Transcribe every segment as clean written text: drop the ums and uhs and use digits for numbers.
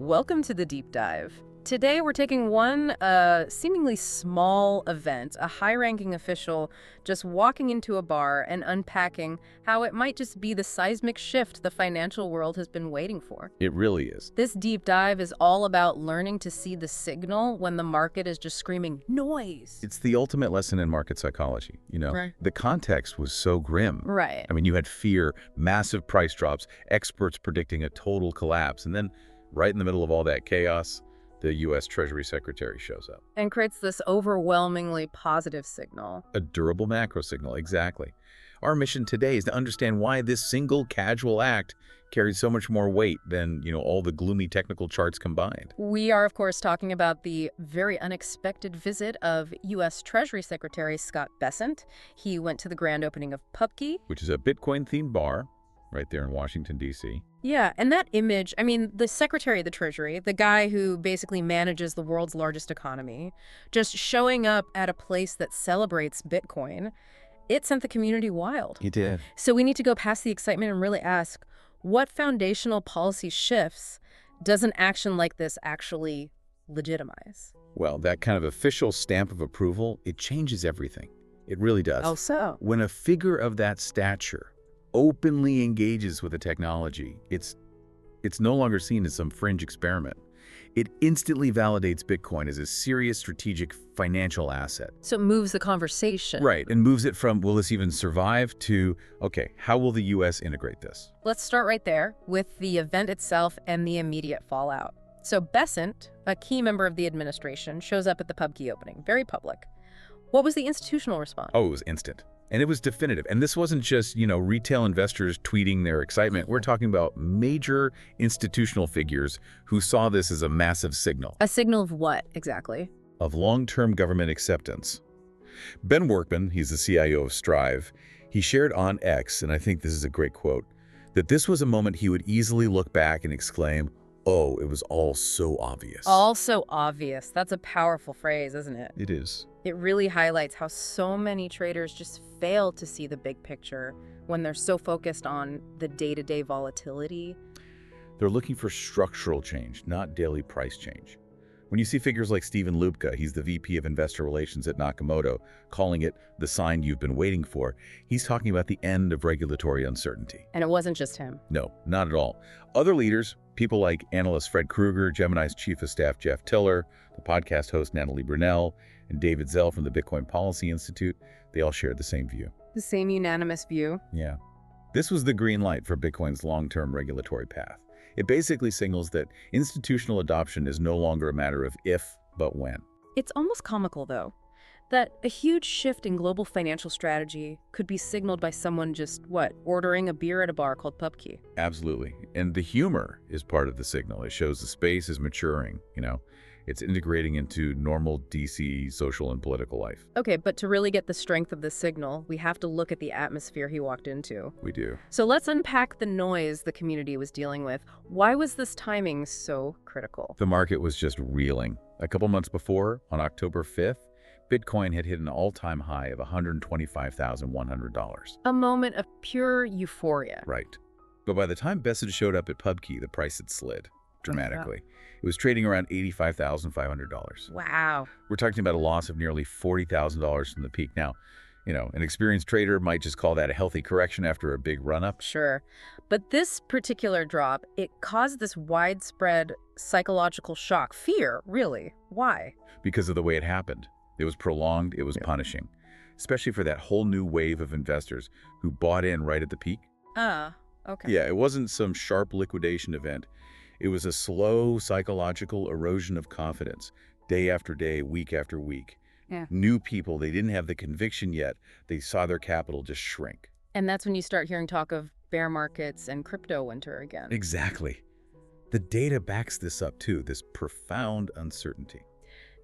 Welcome to the deep dive. Today we're taking one seemingly small event, a high-ranking official just walking into a bar and unpacking how it might just be the seismic shift the financial world has been waiting for. It really is. This deep dive is all about learning to see the signal when the market is just screaming, noise! It's the ultimate lesson in market psychology, you know? Right. The context was so grim. Right. I mean, you had fear, massive price drops, experts predicting a total collapse, and then right in the middle of all that chaos, the U.S. Treasury Secretary shows up. And creates this overwhelmingly positive signal. A durable macro signal, exactly. Our mission today is to understand why this single casual act carries so much more weight than, all the gloomy technical charts combined. We are, of course, talking about the very unexpected visit of U.S. Treasury Secretary Scott Bessent. He went to the grand opening of Pubkey, Which is a Bitcoin-themed bar right there in Washington, D.C. Yeah, and that image, I mean, the Secretary of the Treasury, the guy who basically manages the world's largest economy, just showing up at a place that celebrates Bitcoin, it sent the community wild. He did. So we need to go past the excitement and really ask, what foundational policy shifts does an action like this actually legitimize? Well, that kind of official stamp of approval, it changes everything. It really does. Oh, so? When a figure of that stature openly engages with a technology, it's no longer seen as some fringe experiment. It instantly validates Bitcoin as a serious strategic financial asset. So it moves the conversation. Right, and moves it from, will this even survive, to, okay, how will the U.S. integrate this? Let's start right there with the event itself and the immediate fallout. So Bessent, a key member of the administration, shows up at the Pubkey opening, very public. What was the institutional response? Oh, it was instant. And it was definitive. And this wasn't just, retail investors tweeting their excitement. We're talking about major institutional figures who saw this as a massive signal. A signal of what, exactly? Of long-term government acceptance. Ben Workman, he's the CIO of Strive, he shared on X, and I think this is a great quote, that this was a moment he would easily look back and exclaim, oh, it was all so obvious. All so obvious. That's a powerful phrase, isn't it? It is. It really highlights how so many traders just fail to see the big picture when they're so focused on the day-to-day volatility. They're looking for structural change, not daily price change. When you see figures like Stephen Lubka, he's the VP of Investor Relations at Nakamoto, calling it the sign you've been waiting for, he's talking about the end of regulatory uncertainty. And it wasn't just him. No, not at all. Other leaders, people like analyst Fred Krueger, Gemini's Chief of Staff Jeff Tiller, the podcast host Natalie Brunell, and David Zell from the Bitcoin Policy Institute, they all shared the same view. The same unanimous view? Yeah. This was the green light for Bitcoin's long-term regulatory path. It basically signals that institutional adoption is no longer a matter of if, but when. It's almost comical, though, that a huge shift in global financial strategy could be signaled by someone just, ordering a beer at a bar called Pubkey. Absolutely. And the humor is part of the signal. It shows the space is maturing, It's integrating into normal DC social and political life. Okay, but to really get the strength of the signal, we have to look at the atmosphere he walked into. We do. So let's unpack the noise the community was dealing with. Why was this timing so critical? The market was just reeling. A couple months before, on October 5th, Bitcoin had hit an all-time high of $125,100. A moment of pure euphoria. Right. But by the time Bessent showed up at Pubkey, the price had slid dramatically. It was trading around $85,500. Wow. We're talking about a loss of nearly $40,000 from the peak. Now, an experienced trader might just call that a healthy correction after a big run-up. Sure. But this particular drop, it caused this widespread psychological shock. Fear, really. Why? Because of the way it happened. It was prolonged, it was punishing. Especially for that whole new wave of investors who bought in right at the peak. Okay. Yeah, it wasn't some sharp liquidation event. It was a slow psychological erosion of confidence, day after day, week after week. Yeah. New people, they didn't have the conviction yet. They saw their capital just shrink. And that's when you start hearing talk of bear markets and crypto winter again. Exactly. The data backs this up too, this profound uncertainty.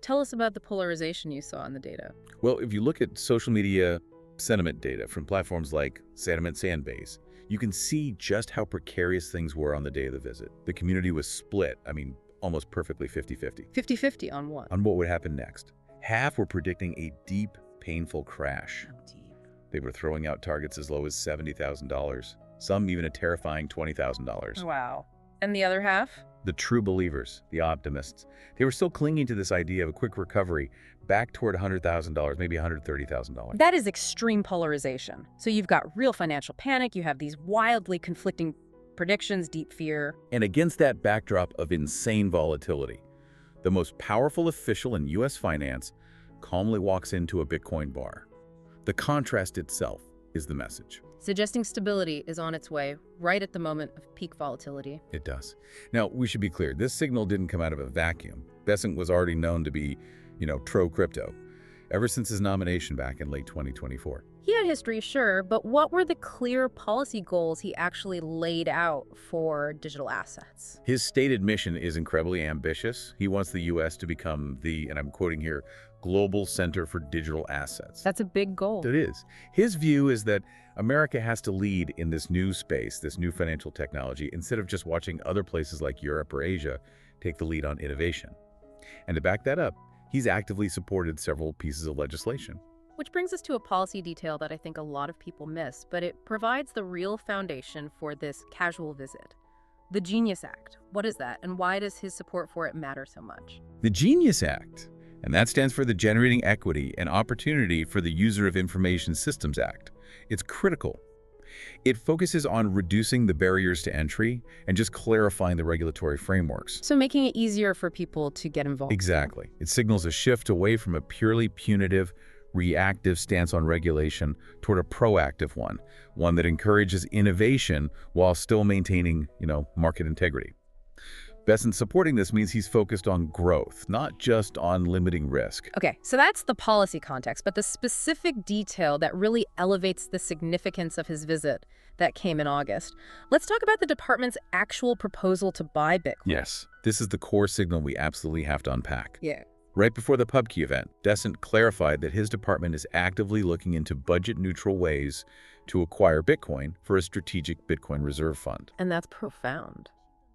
Tell us about the polarization you saw in the data. Well, if you look at social media sentiment data from platforms like Sentiment Sandbase, you can see just how precarious things were on the day of the visit. The community was split, almost perfectly 50-50. 50-50 on what? On what would happen next. Half were predicting a deep, painful crash. How deep? They were throwing out targets as low as $70,000, some even a terrifying $20,000. Wow. And the other half? The true believers, the optimists, they were still clinging to this idea of a quick recovery back toward $100,000, maybe $130,000. That is extreme polarization. So you've got real financial panic, you have these wildly conflicting predictions, deep fear. And against that backdrop of insane volatility, the most powerful official in U.S. finance calmly walks into a Bitcoin bar. The contrast itself is the message. Suggesting stability is on its way, right at the moment of peak volatility. It does. Now, we should be clear, this signal didn't come out of a vacuum. Bessent was already known to be, pro-crypto, ever since his nomination back in late 2024. He had history, sure, but what were the clear policy goals he actually laid out for digital assets? His stated mission is incredibly ambitious. He wants the U.S. to become the, and I'm quoting here, global center for digital assets. That's a big goal. It is. His view is that America has to lead in this new space, this new financial technology, instead of just watching other places like Europe or Asia take the lead on innovation. And to back that up, he's actively supported several pieces of legislation. Which brings us to a policy detail that I think a lot of people miss, but it provides the real foundation for this casual visit. The Genius Act. What is that, and why does his support for it matter so much? The Genius Act, and that stands for the Generating Equity and Opportunity for the User of Information Systems Act. It's critical. It focuses on reducing the barriers to entry and just clarifying the regulatory frameworks. So making it easier for people to get involved. Exactly. It signals a shift away from a purely punitive, reactive stance on regulation toward a proactive one that encourages innovation while still maintaining, market integrity. Bessent supporting this means he's focused on growth, not just on limiting risk. Okay, so that's the policy context, but the specific detail that really elevates the significance of his visit that came in August. Let's talk about the department's actual proposal to buy Bitcoin. Yes, this is the core signal we absolutely have to unpack. Yeah. Right before the Pubkey event, Bessent clarified that his department is actively looking into budget-neutral ways to acquire Bitcoin for a strategic Bitcoin reserve fund. And that's profound.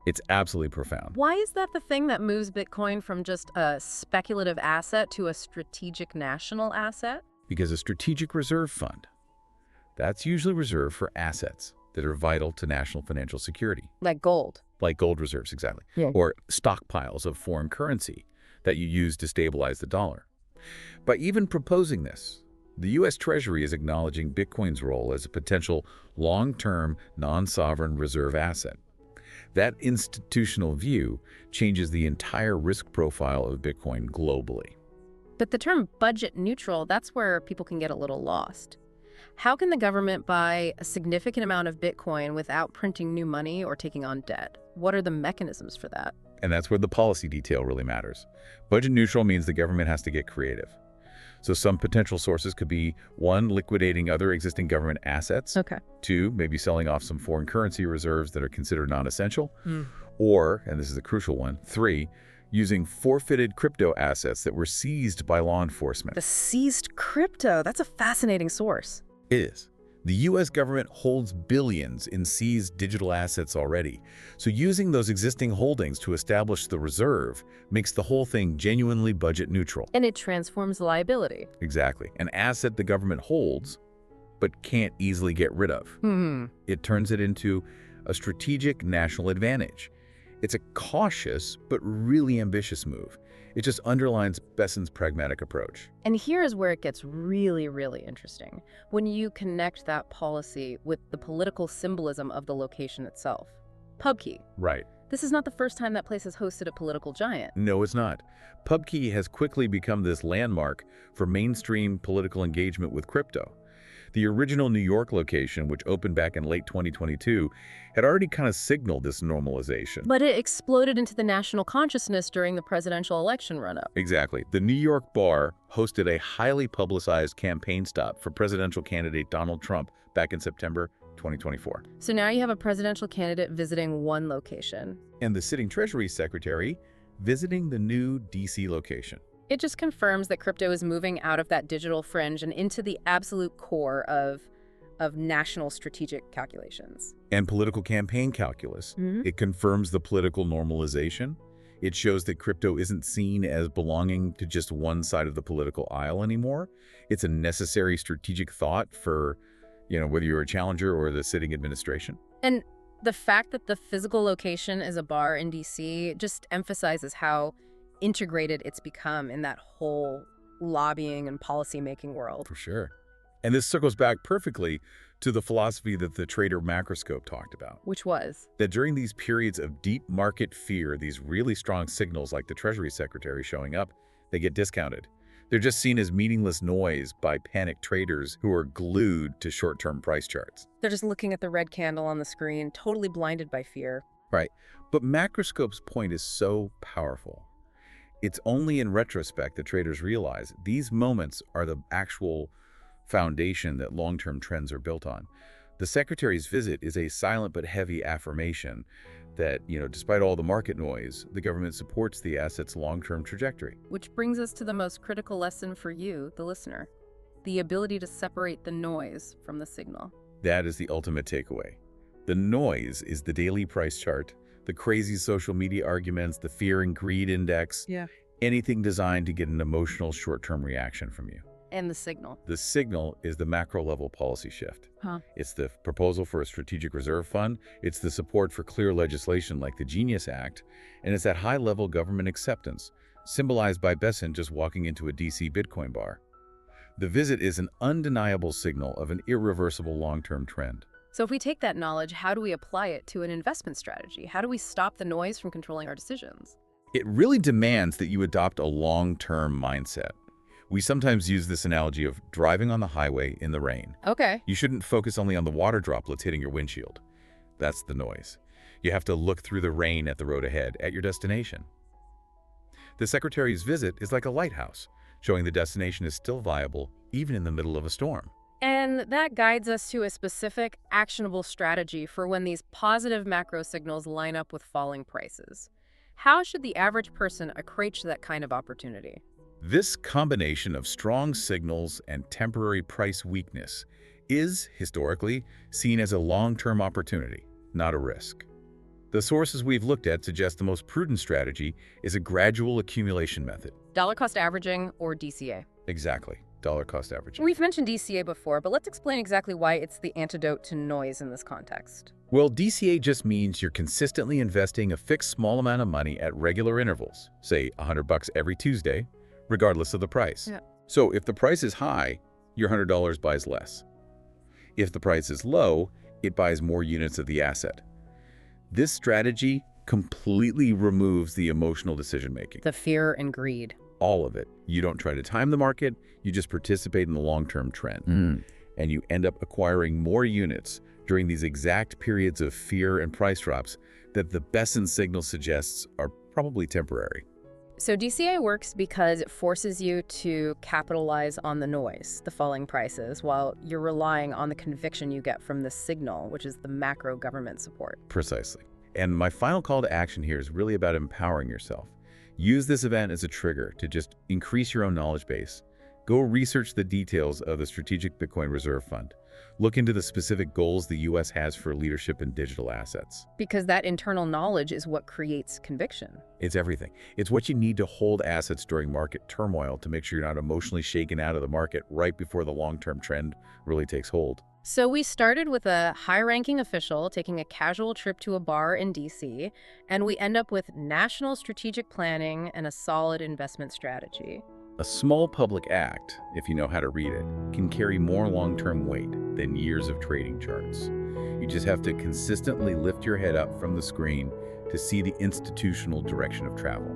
It's absolutely profound. Why is that the thing that moves Bitcoin from just a speculative asset to a strategic national asset? Because a strategic reserve fund, that's usually reserved for assets that are vital to national financial security. Like gold. Like gold reserves, exactly. Yeah. Or stockpiles of foreign currency that you use to stabilize the dollar. By even proposing this, the U.S. Treasury is acknowledging Bitcoin's role as a potential long-term, non-sovereign reserve asset. That institutional view changes the entire risk profile of Bitcoin globally. But the term budget neutral, that's where people can get a little lost. How can the government buy a significant amount of Bitcoin without printing new money or taking on debt? What are the mechanisms for that? And that's where the policy detail really matters. Budget neutral means the government has to get creative. So some potential sources could be, 1, liquidating other existing government assets. Okay. 2, maybe selling off some foreign currency reserves that are considered non-essential. Or, and this is a crucial one, 3, using forfeited crypto assets that were seized by law enforcement. The seized crypto, that's a fascinating source. It is. The U.S. government holds billions in seized digital assets already, so using those existing holdings to establish the reserve makes the whole thing genuinely budget neutral. And it transforms liability. Exactly. An asset the government holds, but can't easily get rid of. It turns it into a strategic national advantage. It's a cautious but really ambitious move. It just underlines Bessent's pragmatic approach. And here is where it gets really, really interesting. When you connect that policy with the political symbolism of the location itself. Pubkey. Right. This is not the first time that place has hosted a political giant. No, it's not. Pubkey has quickly become this landmark for mainstream political engagement with crypto. The original New York location, which opened back in late 2022, had already kind of signaled this normalization. But it exploded into the national consciousness during the presidential election run-up. Exactly. The New York bar hosted a highly publicized campaign stop for presidential candidate Donald Trump back in September 2024. So now you have a presidential candidate visiting one location. And the sitting Treasury Secretary visiting the new D.C. location. It just confirms that crypto is moving out of that digital fringe and into the absolute core of national strategic calculations. And political campaign calculus. It confirms the political normalization. It shows that crypto isn't seen as belonging to just one side of the political aisle anymore. It's a necessary strategic thought for, whether you're a challenger or the sitting administration. And The fact that the physical location is a bar in DC just emphasizes how integrated it's become in that whole lobbying and policy-making world. For sure. And this circles back perfectly to the philosophy that the trader macroscope talked about. Which was? That during these periods of deep market fear, these really strong signals like the Treasury Secretary showing up, they get discounted. They're just seen as meaningless noise by panicked traders who are glued to short-term price charts. They're just looking at the red candle on the screen, totally blinded by fear. Right. But macroscope's point is so powerful. It's only in retrospect that traders realize these moments are the actual foundation that long-term trends are built on. The Secretary's visit is a silent but heavy affirmation that, despite all the market noise, the government supports the asset's long-term trajectory. Which brings us to the most critical lesson for you, the listener: the ability to separate the noise from the signal. That is the ultimate takeaway. The noise is the daily price chart, the crazy social media arguments, the fear and greed index, anything designed to get an emotional short-term reaction from you. And the signal. The signal is the macro-level policy shift. It's the proposal for a strategic reserve fund, it's the support for clear legislation like the Genius Act, and it's that high-level government acceptance, symbolized by Bessent just walking into a DC Bitcoin bar. The visit is an undeniable signal of an irreversible long-term trend. So if we take that knowledge, how do we apply it to an investment strategy? How do we stop the noise from controlling our decisions? It really demands that you adopt a long-term mindset. We sometimes use this analogy of driving on the highway in the rain. Okay. You shouldn't focus only on the water droplets hitting your windshield. That's the noise. You have to look through the rain at the road ahead, at your destination. The Secretary's visit is like a lighthouse, showing the destination is still viable, even in the middle of a storm. And that guides us to a specific, actionable strategy for when these positive macro signals line up with falling prices. How should the average person approach that kind of opportunity? This combination of strong signals and temporary price weakness is, historically, seen as a long-term opportunity, not a risk. The sources we've looked at suggest the most prudent strategy is a gradual accumulation method. Dollar cost averaging, or DCA? Exactly. Dollar cost averaging. We've mentioned DCA before, but let's explain exactly why it's the antidote to noise in this context. Well, DCA just means you're consistently investing a fixed small amount of money at regular intervals, say $100 every Tuesday, regardless of the price. So if the price is high, your $100 buys less. If the price is low, it buys more units of the asset. This strategy completely removes the emotional decision-making. The fear and greed. All of it. You don't try to time the market, you just participate in the long-term trend. And you end up acquiring more units during these exact periods of fear and price drops that the Bessent signal suggests are probably temporary. So DCA works because it forces you to capitalize on the noise, the falling prices, while you're relying on the conviction you get from the signal, which is the macro government support. Precisely. And my final call to action here is really about empowering yourself. Use this event as a trigger to just increase your own knowledge base. Go research the details of the Strategic Bitcoin Reserve Fund. Look into the specific goals the U.S. has for leadership in digital assets. Because that internal knowledge is what creates conviction. It's everything. It's what you need to hold assets during market turmoil to make sure you're not emotionally shaken out of the market right before the long-term trend really takes hold. So we started with a high-ranking official taking a casual trip to a bar in D.C., and we end up with national strategic planning and a solid investment strategy. A small public act, if you know how to read it, can carry more long-term weight than years of trading charts. You just have to consistently lift your head up from the screen to see the institutional direction of travel.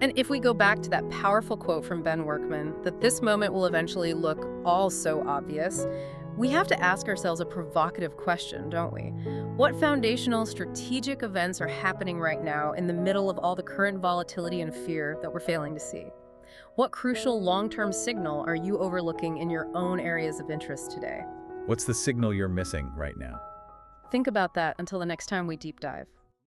And if we go back to that powerful quote from Ben Workman, that this moment will eventually look all so obvious, we have to ask ourselves a provocative question, don't we? What foundational strategic events are happening right now in the middle of all the current volatility and fear that we're failing to see? What crucial long-term signal are you overlooking in your own areas of interest today? What's the signal you're missing right now? Think about that until the next time we deep dive.